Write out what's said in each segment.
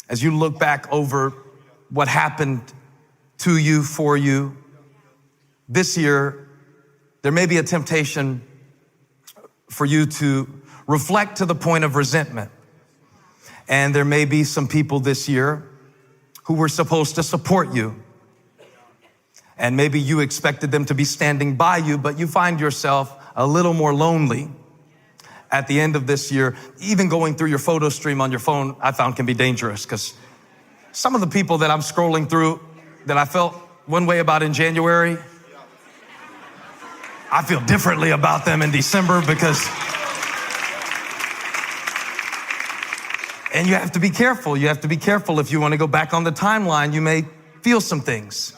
as you look back over what happened to you, for you, this year, there may be a temptation for you to reflect to the point of resentment. And there may be some people this year who were supposed to support you. And maybe you expected them to be standing by you, but you find yourself a little more lonely at the end of this year. Even going through your photo stream on your phone, I found can be dangerous, because some of the people that I'm scrolling through that I felt one way about in January, I feel differently about them in December, because, and you have to be careful. You have to be careful. If you want to go back on the timeline, you may feel some things.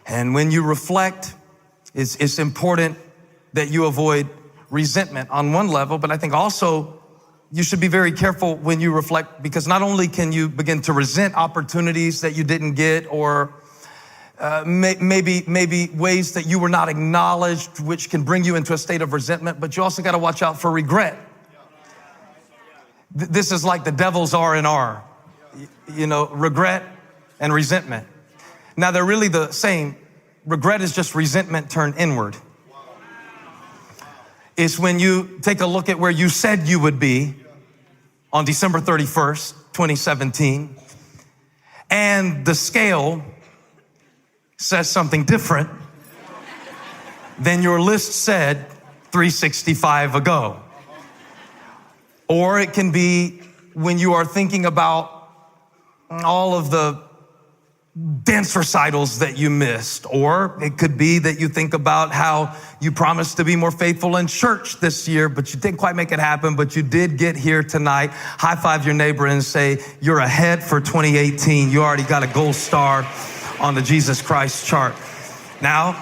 And when you reflect, it's important that you avoid resentment on one level, but I think also you should be very careful when you reflect, because not only can you begin to resent opportunities that you didn't get, or maybe ways that you were not acknowledged, which can bring you into a state of resentment, but you also got to watch out for regret. This is like the devil's R&R, regret and resentment. Now, they're really the same. Regret is just resentment turned inward. It's when you take a look at where you said you would be on December 31st, 2017, and the scale says something different than your list said 365 ago. Or it can be when you are thinking about all of the dance recitals that you missed. Or it could be that you think about how you promised to be more faithful in church this year, but you didn't quite make it happen, but you did get here tonight. High five your neighbor and say, you're ahead for 2018. You already got a gold star on the Jesus Christ chart. Now,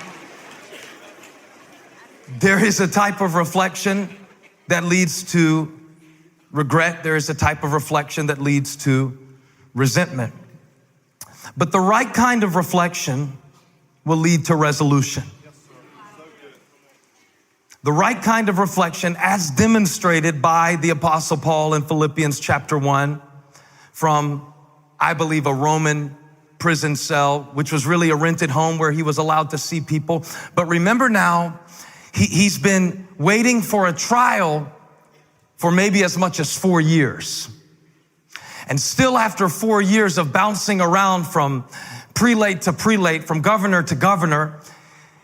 there is a type of reflection that leads to regret. There is a type of reflection that leads to resentment. But the right kind of reflection will lead to resolution. The right kind of reflection, as demonstrated by the Apostle Paul in Philippians chapter 1, from, I believe, a Roman prison cell, which was really a rented home where he was allowed to see people. But remember now, he's been waiting for a trial for maybe as much as 4 years. And still after 4 years of bouncing around from prelate to prelate, from governor to governor,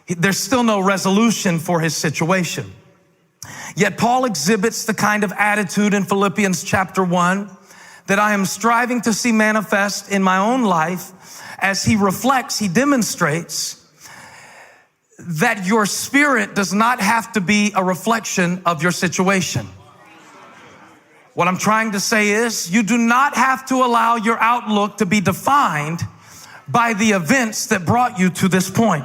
there's still no resolution for his situation. Yet Paul exhibits the kind of attitude in Philippians chapter 1 that I am striving to see manifest in my own life. As he reflects, he demonstrates that your spirit does not have to be a reflection of your situation. What I'm trying to say is, you do not have to allow your outlook to be defined by the events that brought you to this point.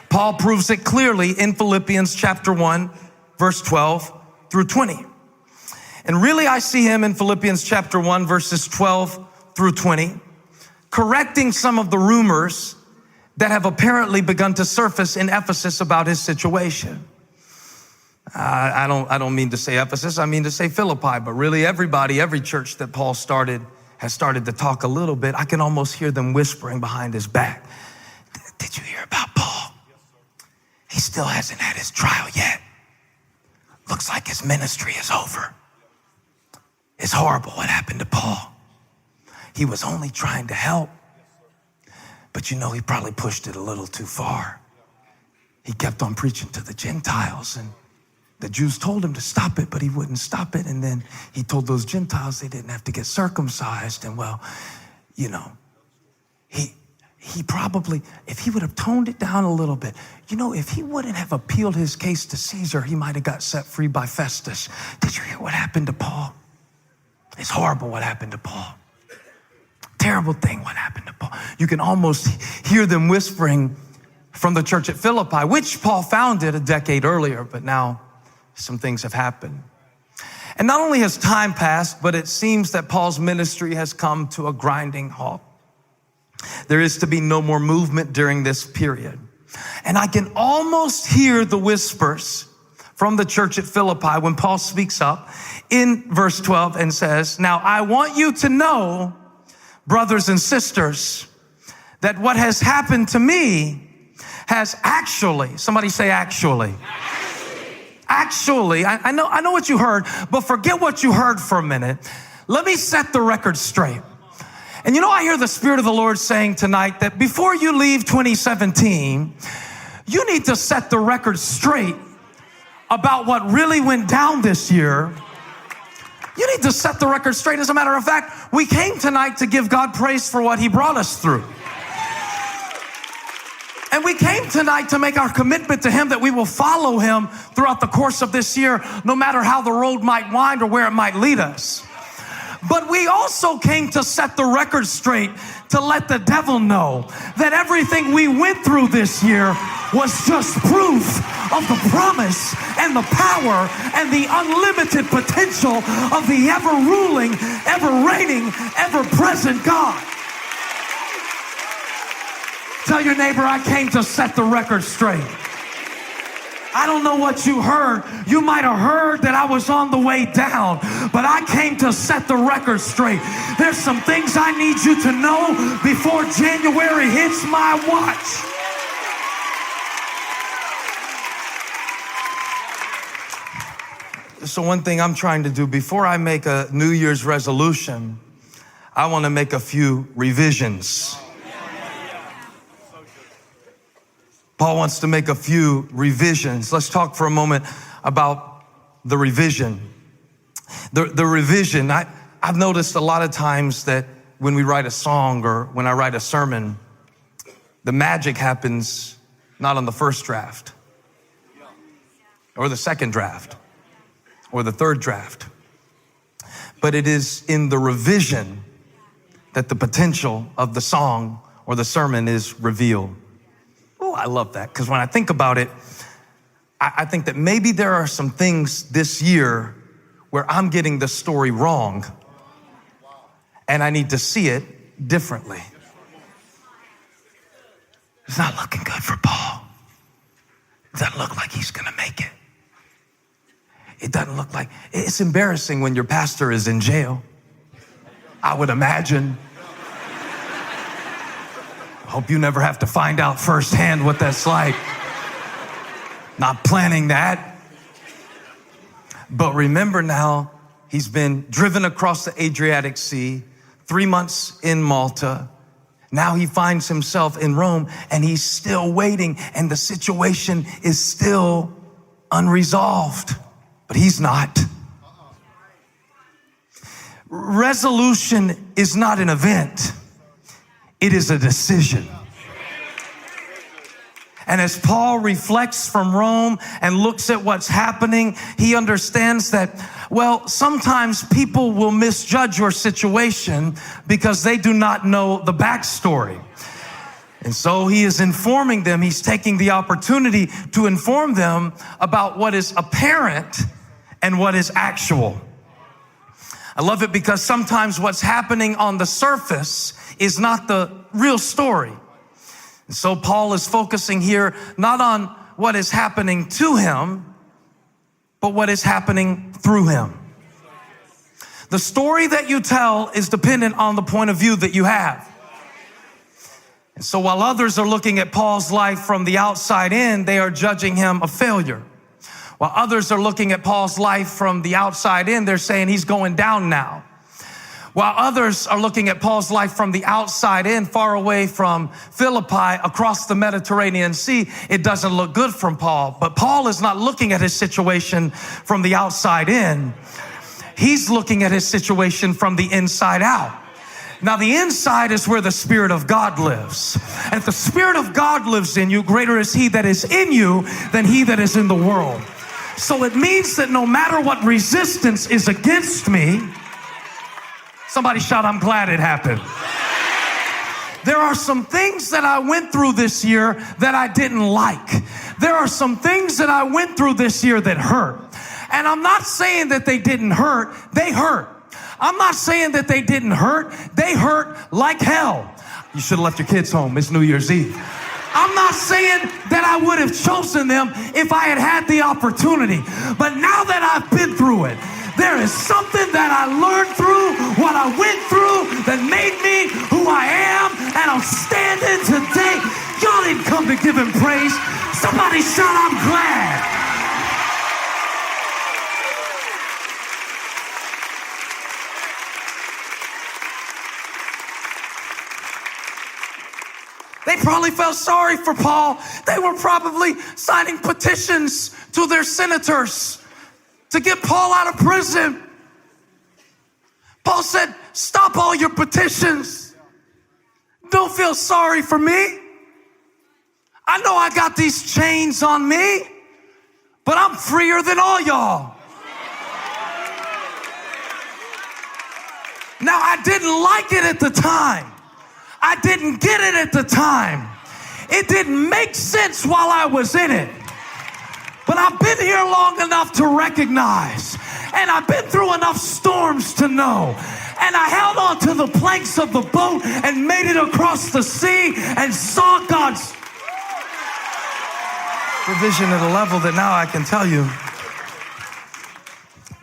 Paul proves it clearly in Philippians chapter 1, verse 12 through 20. And really, I see him in Philippians chapter 1, verses 12 through 20, correcting some of the rumors that have apparently begun to surface in Ephesus about his situation. I don't mean to say Ephesus, I mean to say Philippi, but really everybody, every church that Paul started has started to talk a little bit. I can almost hear them whispering behind his back. Did you hear about Paul? He still hasn't had his trial yet. Looks like his ministry is over. It's horrible what happened to Paul. He was only trying to help, but he probably pushed it a little too far. He kept on preaching to the Gentiles, and the Jews told him to stop it, but he wouldn't stop it. And then he told those Gentiles they didn't have to get circumcised. And he probably, if he would have toned it down a little bit, if he wouldn't have appealed his case to Caesar, he might have got set free by Festus. Did you hear what happened to Paul? It's horrible what happened to Paul. Terrible thing what happened to Paul. You can almost hear them whispering from the church at Philippi, which Paul founded a decade earlier, but now some things have happened. And not only has time passed, but it seems that Paul's ministry has come to a grinding halt. There is to be no more movement during this period. And I can almost hear the whispers from the church at Philippi when Paul speaks up in verse 12 and says, now I want you to know, brothers and sisters, that what has happened to me has actually, somebody say actually. Actually, I know what you heard, but forget what you heard for a minute. Let me set the record straight. And you know, I hear the Spirit of the Lord saying tonight that before you leave 2017, you need to set the record straight about what really went down this year. You need to set the record straight. As a matter of fact, we came tonight to give God praise for what he brought us through. And we came tonight to make our commitment to him that we will follow him throughout the course of this year, no matter how the road might wind or where it might lead us. But we also came to set the record straight, to let the devil know that everything we went through this year was just proof of the promise and the power and the unlimited potential of the ever-ruling, ever-reigning, ever-present God. Tell your neighbor, I came to set the record straight. I don't know what you heard. You might have heard that I was on the way down, but I came to set the record straight. There's some things I need you to know before January hits my watch. So one thing I'm trying to do before I make a New Year's resolution, I want to make a few revisions. Paul wants to make a few revisions. Let's talk for a moment about the revision. The revision, I've noticed a lot of times that when we write a song or when I write a sermon, the magic happens not on the first draft or the second draft or the third draft, but it is in the revision that the potential of the song or the sermon is revealed. Oh, I love that, because when I think about it, I think that maybe there are some things this year where I'm getting the story wrong, and I need to see it differently. It's not looking good for Paul. It doesn't look like he's going to make it. It doesn't look like, it's embarrassing when your pastor is in jail, I would imagine. Hope you never have to find out firsthand what that's like. Not planning that. But remember now, he's been driven across the Adriatic Sea, 3 months in Malta. Now he finds himself in Rome, and he's still waiting, and the situation is still unresolved. But he's not. Resolution is not an event. It is a decision. And as Paul reflects from Rome and looks at what's happening, he understands that, well, sometimes people will misjudge your situation because they do not know the backstory. And so he is informing them. He's taking the opportunity to inform them about what is apparent and what is actual. I love it because sometimes what's happening on the surface is not the real story. And so Paul is focusing here not on what is happening to him, but what is happening through him. The story that you tell is dependent on the point of view that you have. And so while others are looking at Paul's life from the outside in, they are judging him a failure. While others are looking at Paul's life from the outside in, they're saying he's going down now. While others are looking at Paul's life from the outside in, far away from Philippi, across the Mediterranean Sea, it doesn't look good from Paul. But Paul is not looking at his situation from the outside in. He's looking at his situation from the inside out. Now, the inside is where the Spirit of God lives. And if the Spirit of God lives in you, greater is he that is in you than he that is in the world. So it means that no matter what resistance is against me, somebody shout, I'm glad it happened. There are some things that I went through this year that I didn't like. There are some things that I went through this year that hurt. And I'm not saying that they didn't hurt. They hurt. I'm not saying that they didn't hurt. They hurt like hell. You should have left your kids home. It's New Year's Eve. I'm not saying that I would have chosen them if I had had the opportunity. But now that I've been through it, There is something that I learned through what I went through that made me who I am, and I'm standing today. Y'all didn't come to give him praise. Somebody shout, I'm glad. They probably felt sorry for Paul. They were probably signing petitions to their senators to get Paul out of prison. Paul said, stop all your petitions. Don't feel sorry for me. I know I got these chains on me, but I'm freer than all y'all. Now, I didn't like it at the time. I didn't get it at the time. It didn't make sense while I was in it. But I've been here long enough to recognize, and I've been through enough storms to know. And I held on to the planks of the boat and made it across the sea and saw God's provision at a level that now I can tell you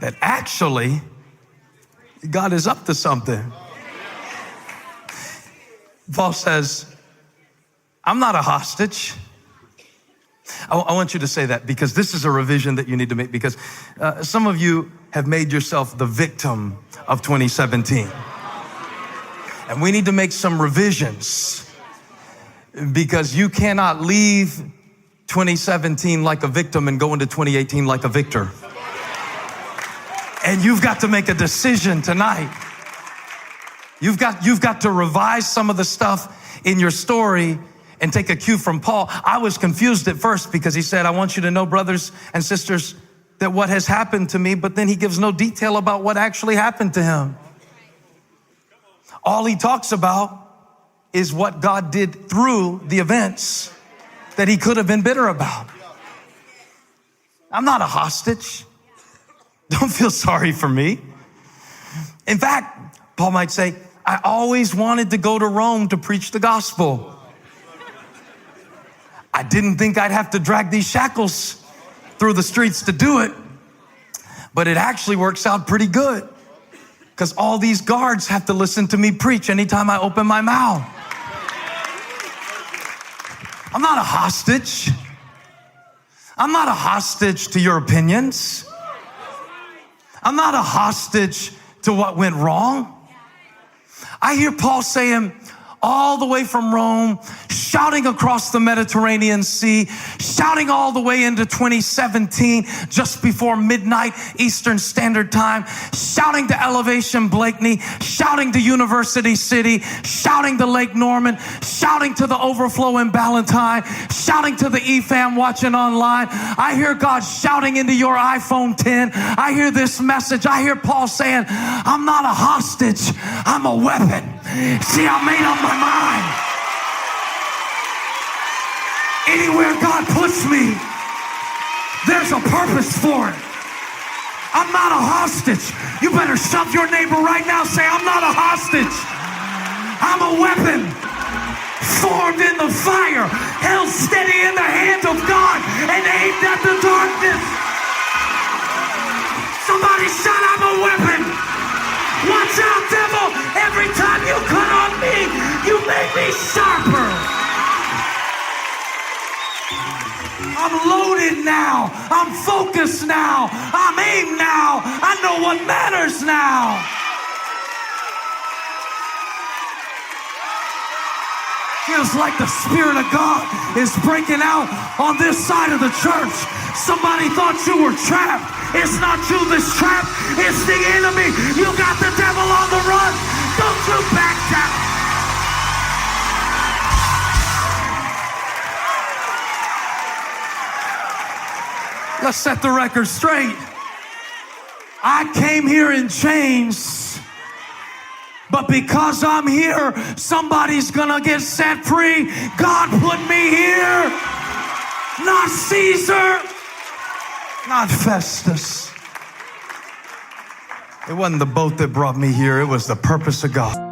that actually God is up to something. Paul says, I'm not a hostage. I want you to say that because this is a revision that you need to make, because some of you have made yourself the victim of 2017. And we need to make some revisions because you cannot leave 2017 like a victim and go into 2018 like a victor. And you've got to make a decision tonight. You've got to revise some of the stuff in your story and take a cue from Paul. I was confused at first because he said, I want you to know, brothers and sisters, that what has happened to me, but then he gives no detail about what actually happened to him. All he talks about is what God did through the events that he could have been bitter about. I'm not a hostage. Don't feel sorry for me. In fact, Paul might say, I always wanted to go to Rome to preach the gospel. I didn't think I'd have to drag these shackles through the streets to do it, but it actually works out pretty good because all these guards have to listen to me preach anytime I open my mouth. I'm not a hostage. I'm not a hostage to your opinions. I'm not a hostage to what went wrong. I hear Paul saying, all the way from Rome, shouting across the Mediterranean Sea, shouting all the way into 2017, just before midnight Eastern Standard Time, shouting to Elevation Blakeney, shouting to University City, shouting to Lake Norman, shouting to the Overflow in Ballantyne, shouting to the EFAM watching online. I hear God shouting into your iPhone 10. I hear this message. I hear Paul saying, I'm not a hostage, I'm a weapon. See, I made up my mind. Anywhere God puts me, there's a purpose for it. I'm not a hostage. You better shove your neighbor right now. Say, I'm not a hostage. I'm a weapon formed in the fire, held steady in the hand of God and aimed at the darkness. Somebody shout, I'm a weapon. Watch out, devil. Every time you cut on me, you make me sharper. I'm loaded now. I'm focused now. I'm aimed now. I know what matters now. Feels like the Spirit of God is breaking out on this side of the church. Somebody thought you were trapped. It's not you that's trapped. It's the enemy. You got the devil on the run. Don't you back down. Let's set the record straight. I came here in chains, but because I'm here, somebody's gonna get set free. God put me here, not Caesar, not Festus. It wasn't the boat that brought me here, it was the purpose of God.